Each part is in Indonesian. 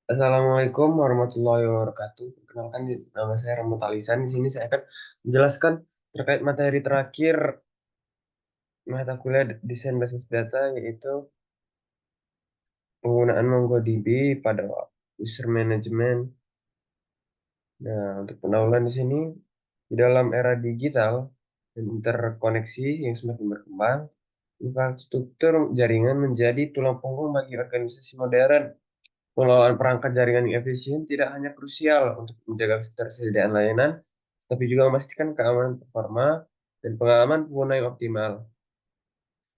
Assalamualaikum warahmatullahi wabarakatuh. Perkenalkan, nama saya Rahmat Alisan. Di sini saya akan menjelaskan terkait materi terakhir mata kuliah desain basis data, yaitu penggunaan MongoDB pada user management. Nah, untuk pendahuluan di sini, di dalam era digital dan interkoneksi yang semakin berkembang, infrastruktur jaringan menjadi tulang punggung bagi organisasi modern. Pengelolaan perangkat jaringan yang efisien tidak hanya krusial untuk menjaga ketersediaan layanan, tapi juga memastikan keamanan performa dan pengalaman pengguna yang optimal.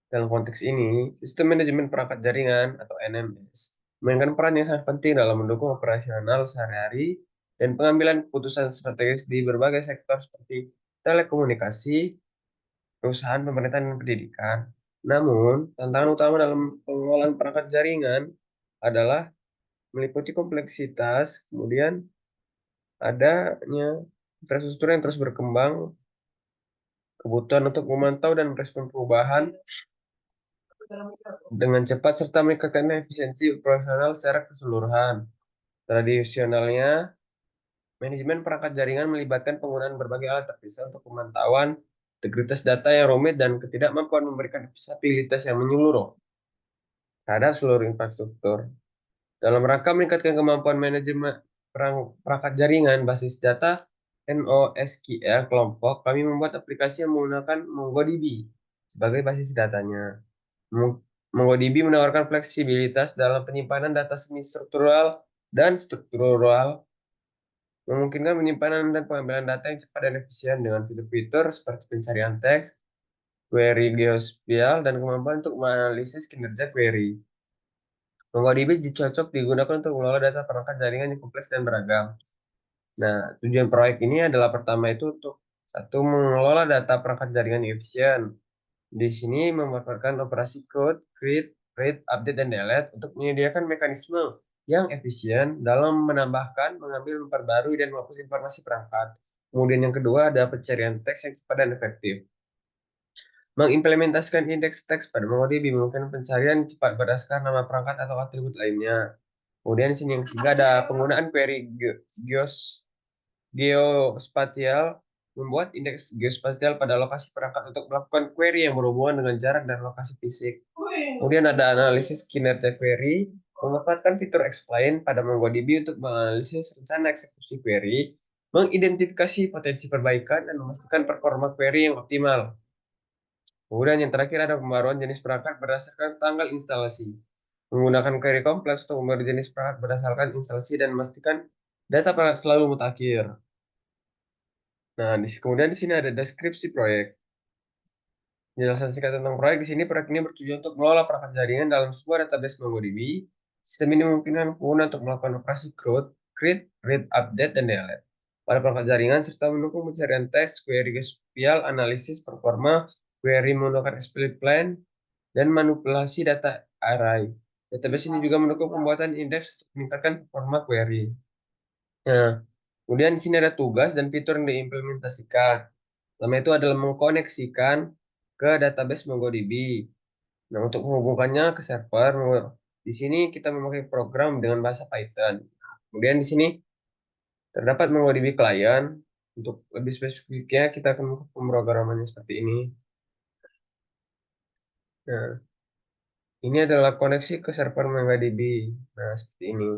Dalam konteks ini, sistem manajemen perangkat jaringan atau NMS memainkan peran yang sangat penting dalam mendukung operasional sehari-hari dan pengambilan keputusan strategis di berbagai sektor seperti telekomunikasi, perusahaan, pemerintahan, dan pendidikan. Namun, tantangan utama dalam pengelolaan perangkat jaringan adalah meliputi kompleksitas, kemudian adanya infrastruktur yang terus berkembang, kebutuhan untuk memantau dan merespon perubahan dengan cepat, serta meningkatkan efisiensi operasional secara keseluruhan. Tradisionalnya, manajemen perangkat jaringan melibatkan penggunaan berbagai alat terpisah untuk pemantauan integritas data yang rumit dan ketidakmampuan memberikan stabilitas yang menyeluruh terhadap seluruh infrastruktur. Dalam rangka meningkatkan kemampuan manajemen perangkat jaringan basis data NoSQL kelompok, kami membuat aplikasi yang menggunakan MongoDB sebagai basis datanya. MongoDB menawarkan fleksibilitas dalam penyimpanan data semi-struktural dan struktural, memungkinkan penyimpanan dan pengambilan data yang cepat dan efisien dengan fitur-fitur seperti pencarian teks, query geospatial, dan kemampuan untuk menganalisis kinerja query. MongoDB cocok digunakan untuk mengelola data perangkat jaringan yang kompleks dan beragam. Nah, tujuan proyek ini adalah pertama itu untuk satu, mengelola data perangkat jaringan yang efisien. Di sini memanfaatkan operasi code, create, read, update, dan delete untuk menyediakan mekanisme yang efisien dalam menambahkan, mengambil, memperbarui, dan menghapus informasi perangkat. Kemudian yang kedua ada pencarian teks yang cepat dan efektif. Mengimplementasikan indeks teks pada MongoDB memungkinkan pencarian cepat berdasarkan nama perangkat atau atribut lainnya. Kemudian di sini yang ketiga ada penggunaan query geospatial, membuat indeks geospatial pada lokasi perangkat untuk melakukan query yang berhubungan dengan jarak dan lokasi fisik. Kemudian ada analisis kinerja query, memanfaatkan fitur explain pada MongoDB untuk menganalisis rencana eksekusi query, mengidentifikasi potensi perbaikan, dan memastikan performa query yang optimal. Kemudian yang terakhir ada pembaruan jenis perangkat berdasarkan tanggal instalasi. Menggunakan query kompleks untuk membaru jenis perangkat berdasarkan instalasi dan memastikan data perangkat selalu mutakhir. Nah, kemudian di sini ada deskripsi proyek. Penjelasan singkat tentang proyek. Di sini proyek ini bertujuan untuk mengelola perangkat jaringan dalam sebuah database MongoDB. Sistem ini memungkinkan pengguna untuk melakukan operasi create, read, update, dan delete pada perangkat jaringan serta mendukung pencarian teks, query SQL, analisis performa, query menggunakan split plan, dan manipulasi data array. Database ini juga mendukung pembuatan indeks untuk meningkatkan performa query. Nah, kemudian di sini ada tugas dan fitur yang diimplementasikan. Pertama itu adalah mengkoneksikan ke database MongoDB. Nah, untuk menghubungkannya ke server, di sini kita memakai program dengan bahasa Python. Kemudian di sini terdapat MongoDB client. Untuk lebih spesifiknya, kita akan pemrogramannya seperti ini. Nah, ini adalah koneksi ke server MongoDB. Nah, seperti ini.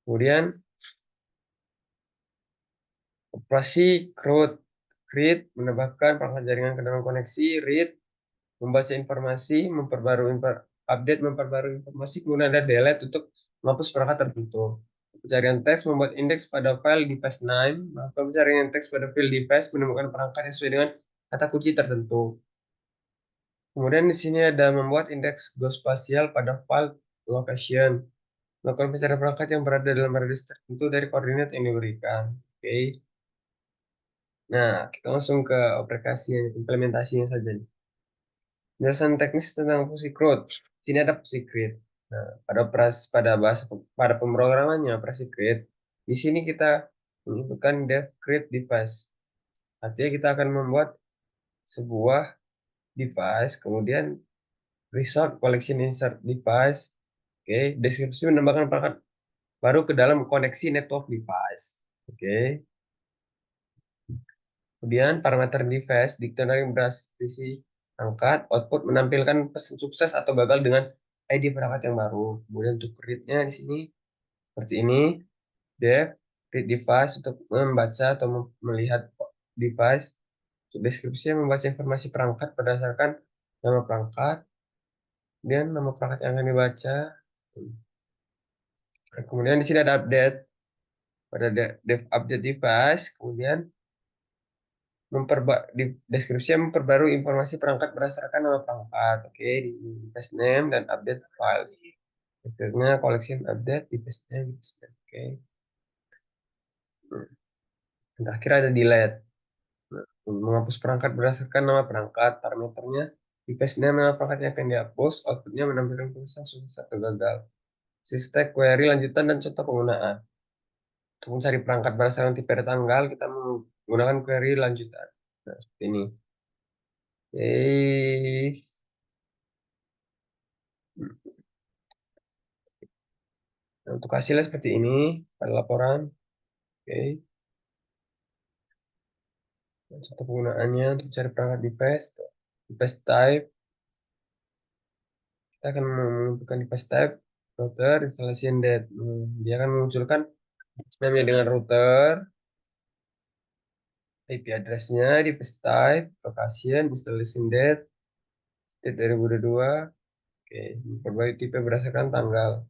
Kemudian, operasi create menambahkan perangkat jaringan ke dalam koneksi, read membaca informasi, update, memperbarui informasi, kemudian ada delete untuk menghapus perangkat tertentu. Pencarian teks membuat indeks pada file device name, maka pencarian teks pada file device menemukan perangkat yang sesuai dengan kata kunci tertentu. Kemudian di sini ada membuat indeks geospatial pada file location, melakukan pencarian perangkat yang berada dalam radius tertentu dari koordinat yang diberikan. Oke. Nah, kita langsung ke aplikasi implementasinya saja. Penjelasan teknis tentang fungsi CRUD. Sini ada fungsi create. Nah, pada pemrogramannya operasi create. Di sini kita menyebutkan def create device. Artinya kita akan membuat sebuah device, kemudian result collection insert device, Oke, deskripsi menambahkan perangkat baru ke dalam koneksi network device. Oke. Kemudian parameter device, dictionary berisi perangkat, output menampilkan pesan sukses atau gagal dengan ID perangkat yang baru. Kemudian untuk read-nya di sini seperti ini, def, read device untuk membaca atau melihat device. Untuk deskripsi membaca informasi perangkat berdasarkan nama perangkat, kemudian nama perangkat yang akan dibaca. Kemudian di sini ada update pada dev update device, kemudian di deskripsi memperbarui informasi perangkat berdasarkan nama perangkat. Oke, di device name dan update files. Metodenya collection update device name, device name. Oke. Dan terakhir ada delete. Menghapus perangkat berdasarkan nama perangkat, parameternya device name nama perangkat yang akan dihapus, outputnya menampilkan tulisan sukses atau gagal. Sistem query lanjutan dan contoh penggunaan. Untuk mencari perangkat berdasarkan tipe dan tanggal, kita menggunakan query lanjutan. Nah, seperti ini. Oke. Nah, untuk hasilnya seperti ini pada laporan. Oke. Dan contoh penggunaannya untuk cari perangkat device. Device type. Kita akan menentukan device type. Router, installation date. Dia akan memunculkan namanya dengan router. IP address-nya, device type, location, installation date, date 2022. Oke, berbagai tipe berdasarkan tanggal.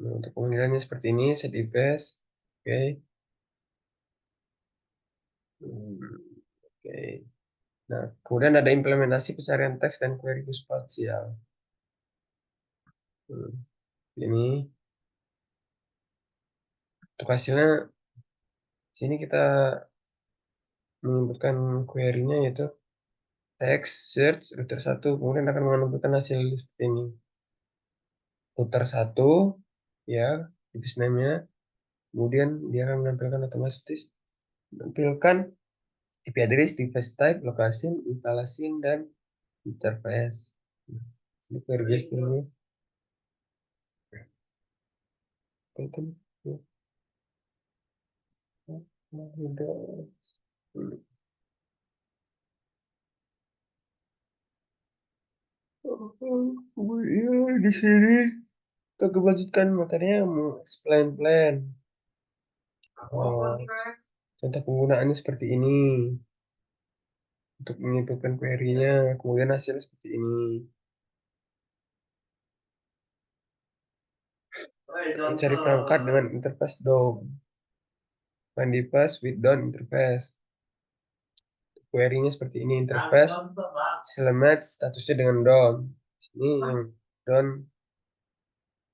Nah, untuk pemanggilannya seperti ini, set device. Oke. Oke. Nah, kemudian ada implementasi pencarian teks dan query spasial. Ini untuk hasilnya sini kita menyebutkan query-nya yaitu text search router 1, kemudian akan menemukan hasil seperti ini. Router 1 ya, device name-nya, kemudian dia akan menampilkan IP address, device type, location, installation, dan interface. Ini query ini. Itu. Iya, di sini kita lanjutkan materinya mau explain plan. Contoh penggunaannya seperti ini untuk menyebutkan query-nya, kemudian hasilnya seperti ini. Mencari perangkat dengan interface DOM. Find device with DOM interface. Query-nya seperti ini, interface selamat statusnya dengan DOM. Ini yang DOM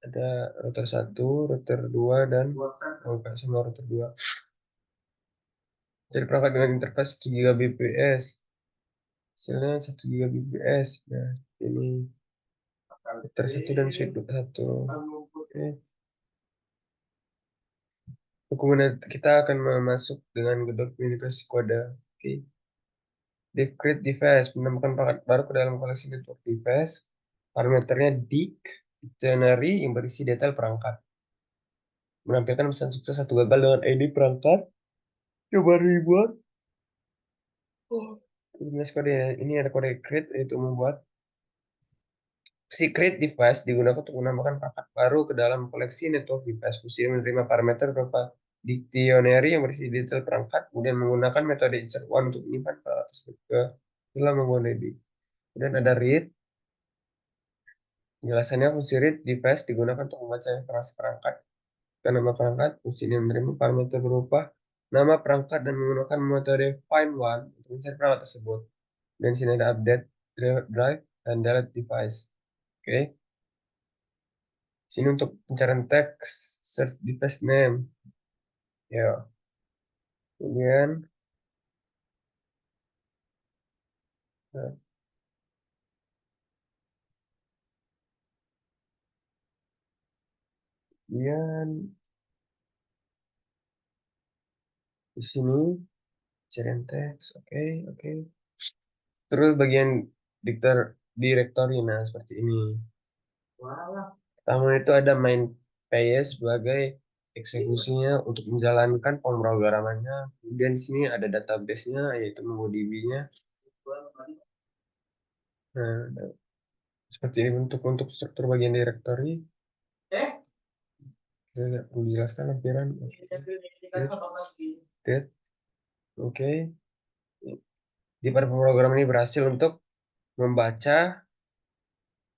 ada router 1, router 2, dan sama router 2. Cari perangkat dengan interface 1 Gbps. Hasilnya 1 Gbps. Nah, ini router 1 dan switch 1. Oke. Kemudian kita akan masuk dengan gedung komunikasi kode. Oke. Create device menambahkan perangkat baru ke dalam koleksi network device. Parameternya dic, dictionary yang berisi detail perangkat. Menampilkan pesan sukses atau gagal dengan ID perangkat. Coba dibuat. Oh. Kode ini ada kode create yaitu membuat secret device digunakan untuk menambahkan perangkat baru ke dalam koleksi network device. Fungsi menerima parameter berupa dictionary yang berisi detail perangkat, kemudian menggunakan metode insert one untuk menyimpan perangkat tersebut ke dalam menggunakan ID. Kemudian ada read. Penjelasannya fungsi read device digunakan untuk membaca informasi perangkat ke nama perangkat. Fungsi ini menerima parameter berupa nama perangkat dan menggunakan metode find one untuk mencari perangkat tersebut. Dan sini ada update drive dan delete device. Oke. Sini untuk pencarian teks, search device name. Ya. Kemudian, nah, kemudian di sini pencarian teks. Oke, oke. Terus bagian directory, nah seperti ini. Pertama itu ada main PS sebagai eksekusinya untuk menjalankan pemrogramannya. Kemudian di sini ada database-nya yaitu MongoDB-nya. Nah, seperti ini untuk struktur bagian directory. Saya nggak perlu dijelaskan lampiran. Oke. Oke. Di pada pemrograman ini berhasil untuk membaca,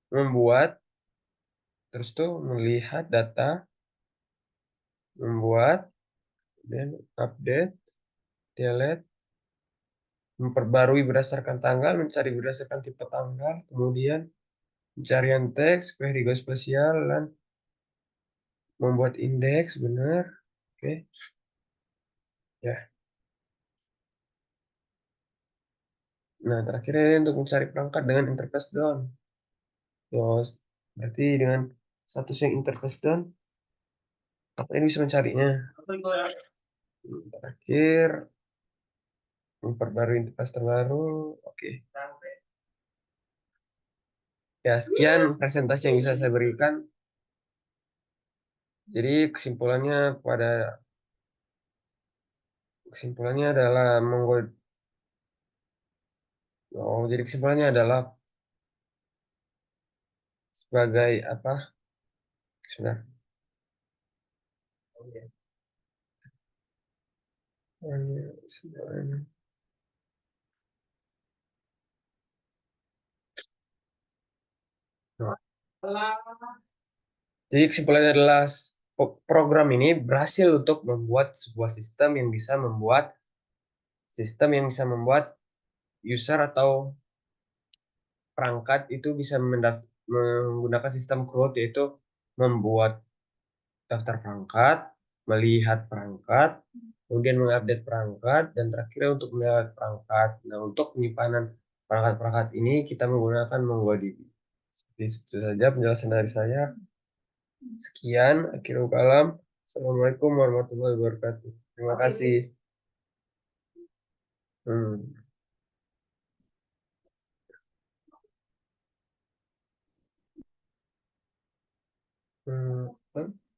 membuat, terus tuh melihat data, membuat, dan update, delete, memperbarui berdasarkan tanggal, mencari berdasarkan tipe tanggal, kemudian pencarian teks, query geospasial, dan membuat indeks, benar. Oke, ya. Nah, terakhirnya ini untuk mencari perangkat dengan interface down. Terus, berarti dengan status yang interface down, apa ini bisa mencarinya? Terakhir, memperbarui interface terbaru. Oke. Ya, sekian presentasi yang bisa saya berikan. Jadi kesimpulannya adalah jadi kesimpulannya adalah sebagai apa? Sudah. Jadi kesimpulannya adalah program ini berhasil untuk membuat sebuah sistem yang bisa membuat user atau perangkat itu bisa menggunakan sistem CRUD, yaitu membuat daftar perangkat, melihat perangkat, kemudian mengupdate perangkat, dan terakhir untuk melihat perangkat. Nah, untuk penyimpanan perangkat-perangkat ini kita menggunakan MongoDB. Seperti itu saja penjelasan dari saya. Sekian, akhirul kalam. Assalamualaikum warahmatullahi wabarakatuh. Terima kasih. Hmm. Hmm.